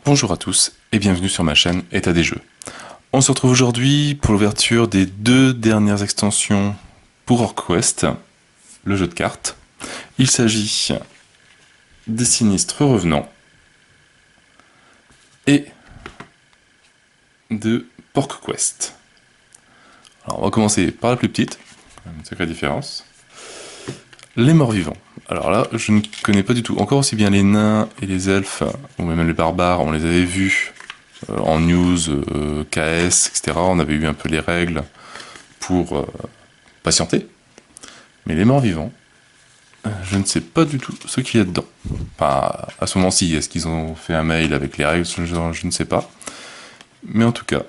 Bonjour à tous et bienvenue sur ma chaîne État des jeux. On se retrouve aujourd'hui pour l'ouverture des deux dernières extensions pour OrcQuest, le jeu de cartes. Il s'agit des Sinistres Revenants et de PorcQuest. Alors on va commencer par la plus petite, une sacrée différence. Les Morts-Vivants. Alors là, je ne connais pas du tout, encore aussi bien les nains et les elfes, ou même les barbares, on les avait vus en news, KS, etc. On avait eu un peu les règles pour patienter. Mais les morts-vivants, je ne sais pas du tout ce qu'il y a dedans. Enfin, à ce moment-ci, est-ce qu'ils ont fait un mail avec les règles, je ne sais pas. Mais en tout cas,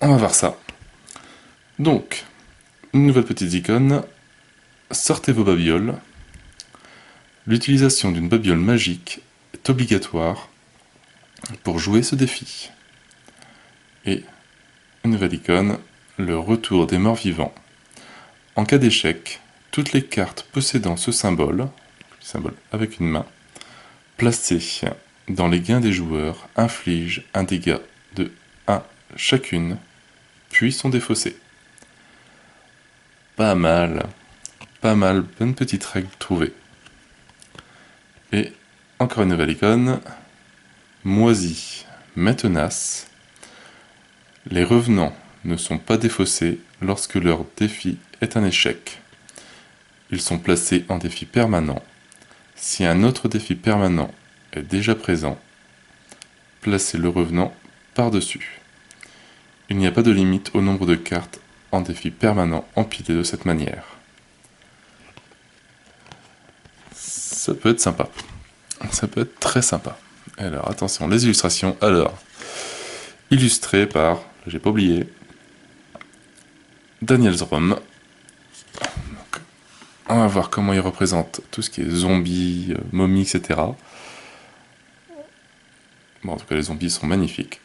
on va voir ça. Donc, une nouvelle petite icône. Sortez vos babioles. L'utilisation d'une babiole magique est obligatoire pour jouer ce défi. Et une nouvelle icône, le retour des morts-vivants. En cas d'échec, toutes les cartes possédant ce symbole avec une main, placées dans les gains des joueurs, infligent un dégât de 1 chacune, puis sont défaussées. Pas mal, bonne petite règle trouvée. Et encore une nouvelle icône, moisi, mais tenace. Les revenants ne sont pas défaussés lorsque leur défi est un échec. Ils sont placés en défi permanent. Si un autre défi permanent est déjà présent, placez le revenant par-dessus. Il n'y a pas de limite au nombre de cartes en défi permanent empilées de cette manière. Ça peut être sympa. Ça peut être très sympa. Alors attention, les illustrations. Alors, illustré par, j'ai pas oublié, Daniel Zrom. On va voir comment il représente tout ce qui est zombies, momies, etc. Bon, en tout cas, les zombies sont magnifiques.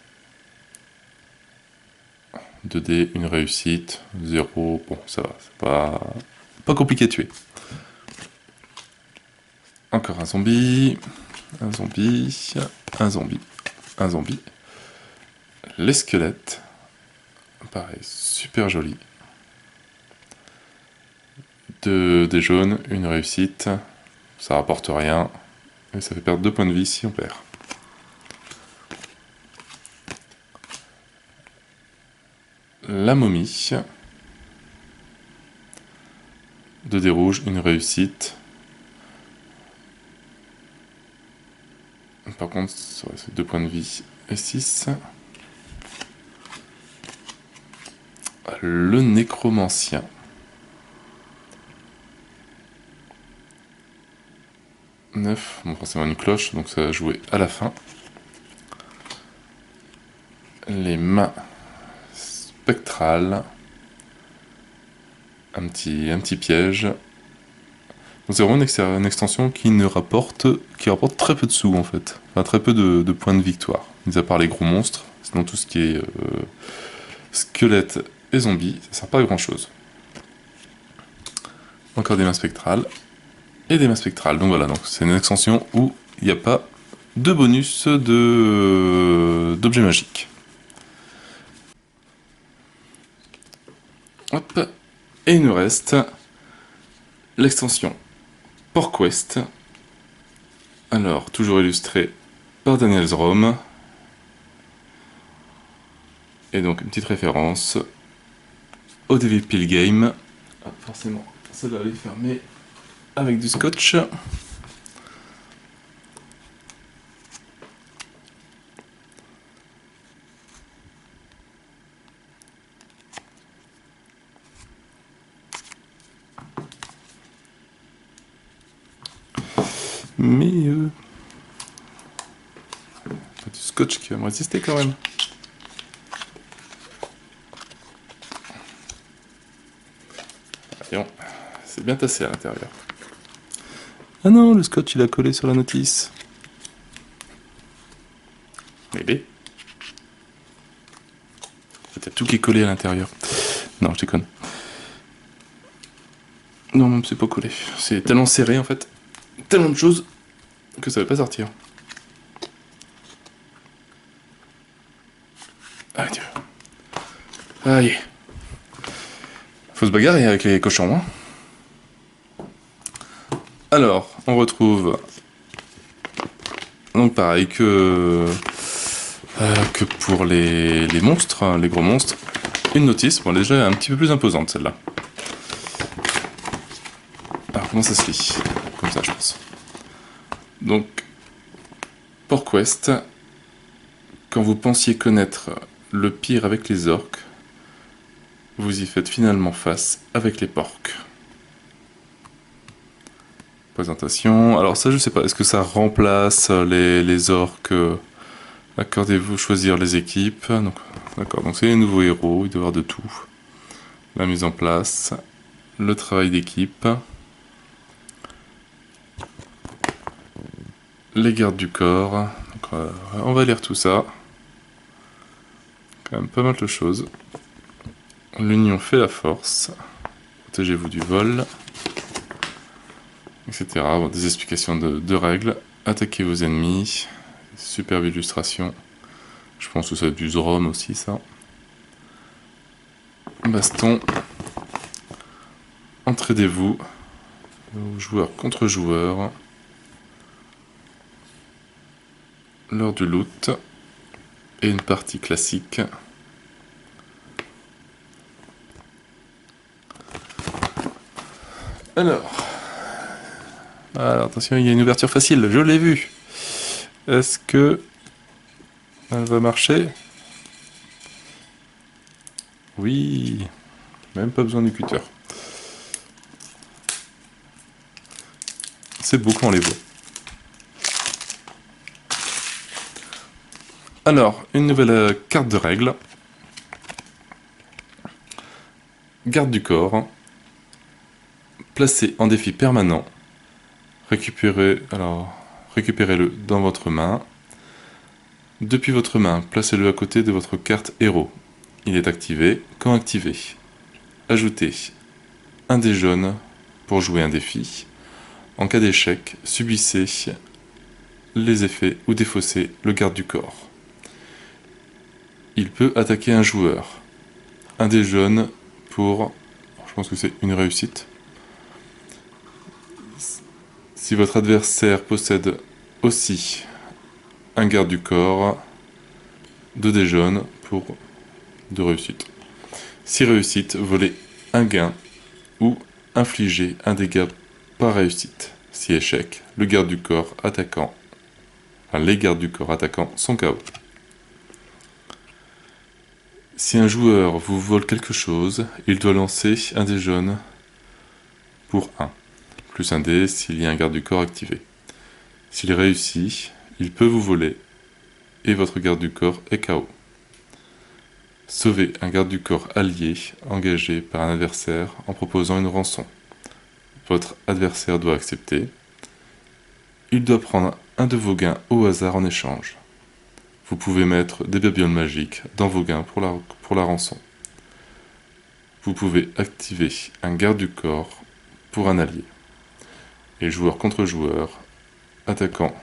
2D, une réussite, 0, bon, ça va, c'est pas compliqué à tuer. Encore un zombie, un zombie, un zombie, un zombie. Les squelettes, pareil, super joli. Des jaunes, une réussite, ça rapporte rien, et ça fait perdre 2 points de vie si on perd. La momie, 2 dés rouges, une réussite. Par contre, c'est 2 points de vie et 6. Le nécromancien. Bon, forcément une cloche, donc ça va jouer à la fin. Les mains spectrales. Un petit piège. Donc c'est vraiment une extension qui rapporte très peu de sous en fait. Enfin, très peu de points de victoire. Mis à part les gros monstres, sinon tout ce qui est squelette et zombies, ça sert pas à grand chose. Encore des mains spectrales. Et des mains spectrales. Donc voilà, donc c'est une extension où il n'y a pas de bonus d'objets magiques. Hop. Et il nous reste l'extension PorcQuest. Alors, toujours illustré par Daniel Zrom. Et donc, une petite référence au Devil Peel Game. Ah, forcément, ça doit aller fermer avec du scotch. Mais du scotch qui va me résister quand même. Voyons, c'est bien tassé à l'intérieur. Ah non, le scotch il a collé sur la notice. Bébé. Peut-être tout qui est collé à l'intérieur. Non, je déconne. Non, même c'est pas collé. C'est tellement serré en fait. Tellement de choses que ça va pas sortir. Aïe. Faut se bagarrer avec les cochons, hein. Alors, on retrouve... Donc pareil que pour les monstres, hein, les gros monstres. Une notice, bon déjà un petit peu plus imposante celle-là. Alors comment ça se lit? Comme ça je pense. Donc, PorqueSt, quand vous pensiez connaître le pire avec les orques, vous y faites finalement face avec les porcs. Présentation, alors ça je sais pas, est-ce que ça remplace les orques? Accordez-vous choisir les équipes. Donc, d'accord, donc c'est les nouveaux héros, il doit y avoir de tout. La mise en place, le travail d'équipe, les gardes du corps. Donc, on va lire tout ça. Quand même pas mal de choses. L'union fait la force. Protégez-vous du vol, etc. Bon, des explications de règles. Attaquez vos ennemis. Superbe illustration. Je pense que ça va être du Zrom aussi, ça. Baston. Entraidez-vous. Joueur contre joueur. Lors du loot. Et une partie classique. Alors, attention, il y a une ouverture facile, je l'ai vue. Est-ce que elle va marcher? Oui, même pas besoin du cutter. C'est beau quand on les voit. Alors, une nouvelle carte de règles. Garde du corps. Placé en défi permanent. Récupérez-le dans votre main. Depuis votre main, placez-le à côté de votre carte héros. Il est activé quand activé. Ajoutez un dé jaune pour jouer un défi. En cas d'échec, subissez les effets ou défaussez le garde du corps. Il peut attaquer un joueur. Un dé jaune pour... Je pense que c'est une réussite. Si votre adversaire possède aussi un garde du corps, 2 dés jaunes pour 2 réussites. Si réussite, volez un gain ou infligez un dégât par réussite. Si échec, le garde du corps attaquant, les gardes du corps attaquants sont KO. Si un joueur vous vole quelque chose, il doit lancer un dé jaune pour 1, plus un dé s'il y a un garde du corps activé. S'il réussit, il peut vous voler et votre garde du corps est KO. Sauvez un garde du corps allié engagé par un adversaire en proposant une rançon. Votre adversaire doit accepter. Il doit prendre un de vos gains au hasard en échange. Vous pouvez mettre des babioles magiques dans vos gains pour la rançon. Vous pouvez activer un garde du corps pour un allié. Et joueur contre joueur, attaquant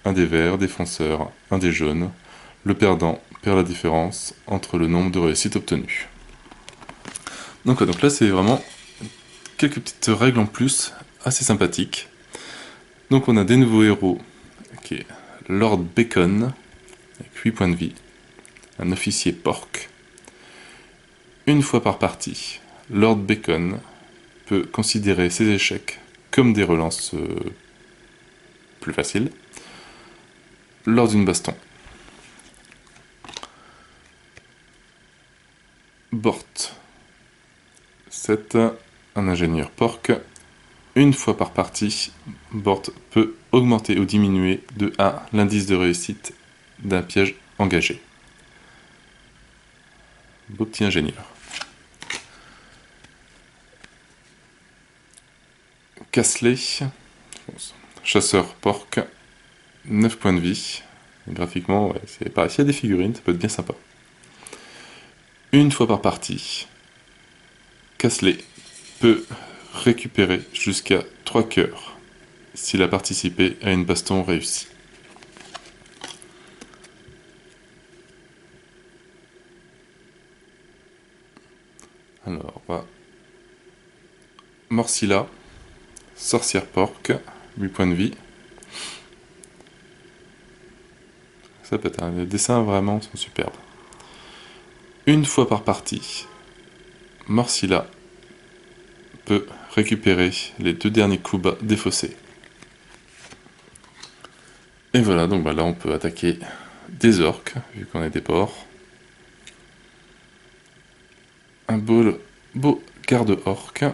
un des verts, défenseur un des jaunes. Le perdant perd la différence entre le nombre de réussites obtenues. Donc là c'est vraiment quelques petites règles en plus assez sympathiques. Donc on a des nouveaux héros, qui est Lord Bacon, avec 8 points de vie, un officier porc. Une fois par partie, Lord Bacon peut considérer ses échecs comme des relances plus faciles lors d'une baston. Bort, c'est un ingénieur porc. Une fois par partie, Bort peut augmenter ou diminuer de 1 l'indice de réussite d'un piège engagé. Beau petit ingénieur. Castley, chasseur porc, 9 points de vie. Graphiquement, ouais, c'est pareil, s'il y a des figurines, ça peut être bien sympa. Une fois par partie, Castley peut récupérer jusqu'à 3 cœurs s'il a participé à une baston réussie. Alors, on va... Morsilla, sorcière porc, 8 points de vie. Ça peut être les dessins vraiment sont superbes. Une fois par partie, Morsilla peut récupérer les 2 derniers coups bas défaussés. Et voilà, donc là on peut attaquer des orques, vu qu'on est des porcs. Un beau garde orc.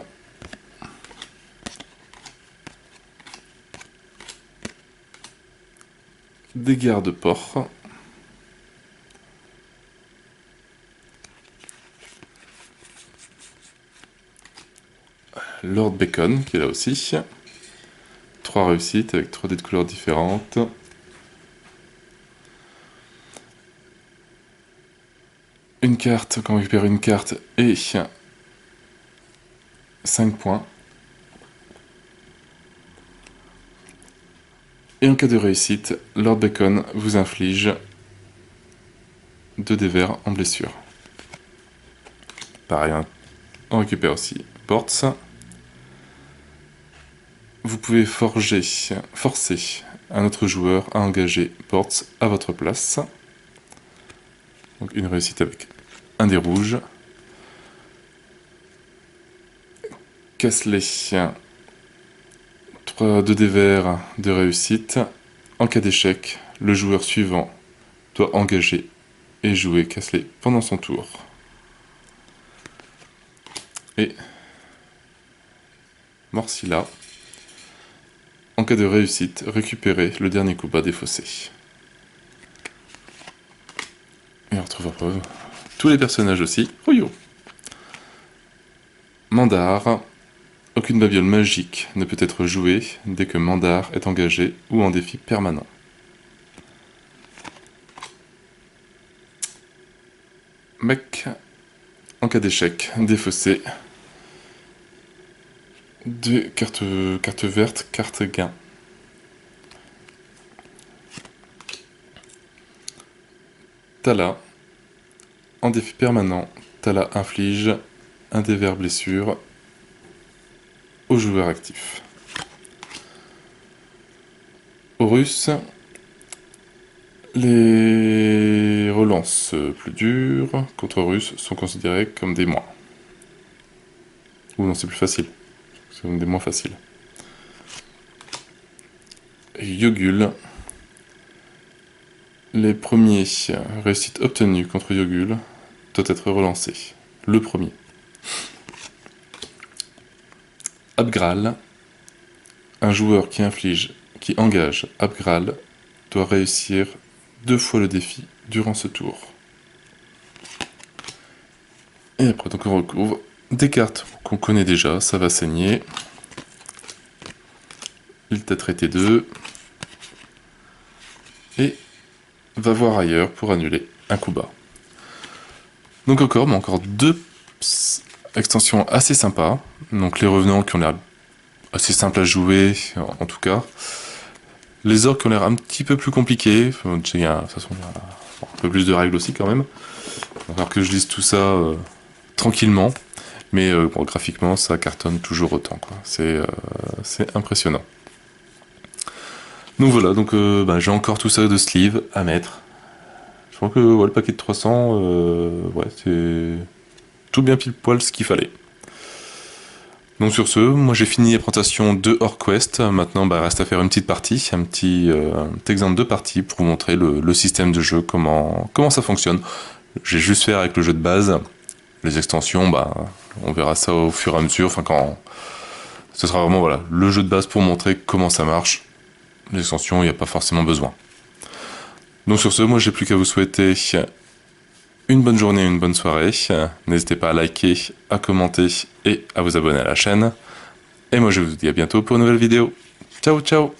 Des gardes porcs. Lord Bacon qui est là aussi. 3 réussites avec 3 dés de couleurs différentes. Une carte, quand on récupère une carte, et 5 points. Et en cas de réussite, Lord Bacon vous inflige 2 dés verts en blessure. Pareil, on récupère aussi Ports. Vous pouvez forcer un autre joueur à engager Ports à votre place. Donc une réussite avec un dé rouge. Casselet, 2 dés verts de réussite. En cas d'échec, le joueur suivant doit engager et jouer Casselet pendant son tour. Et Morsilla, en cas de réussite, récupérez le dernier coup bas défaussé. Et on retrouve après tous les personnages aussi. Rouillot. Mandar. Aucune babiole magique ne peut être jouée dès que Mandar est engagé ou en défi permanent. Mec, en cas d'échec, défaussé. 2 cartes vertes, carte gain. Tala, en défi permanent, Tala inflige un dé vert blessure au joueur actif. Horus, les relances plus dures contre Horus sont considérées comme des moins. Ou non, c'est plus facile. C'est des moins faciles. Yogul. Les premiers réussites obtenues contre Yogul doivent être relancés. Le premier. Abgral. Un joueur qui engage Abgral doit réussir 2 fois le défi durant ce tour. Et après, donc on recouvre des cartes qu'on connaît déjà, ça va saigner. Il t'a traité 2. Et va voir ailleurs pour annuler un coup bas. Donc encore 2 extensions assez sympas. Donc les revenants qui ont l'air assez simples à jouer, en tout cas. Les orques qui ont l'air un petit peu plus compliqués. Il y a, de toute façon, un peu plus de règles aussi quand même. Alors que je lise tout ça tranquillement. Mais bon, graphiquement, ça cartonne toujours autant. C'est impressionnant. Donc voilà, donc j'ai encore tout ça de sleeve à mettre. Je crois que le paquet de 300, c'est tout bien pile poil ce qu'il fallait. Donc sur ce, moi j'ai fini la présentation de Orquest. Maintenant, reste à faire une petite partie, un petit exemple de partie pour vous montrer le système de jeu, comment ça fonctionne. J'ai juste fait avec le jeu de base. Les extensions, on verra ça au fur et à mesure. Enfin, quand ce sera vraiment le jeu de base pour montrer comment ça marche. Les extensions, il n'y a pas forcément besoin. Donc sur ce, moi j'ai plus qu'à vous souhaiter une bonne journée, une bonne soirée. N'hésitez pas à liker, à commenter et à vous abonner à la chaîne. Et moi je vous dis à bientôt pour une nouvelle vidéo. Ciao ciao!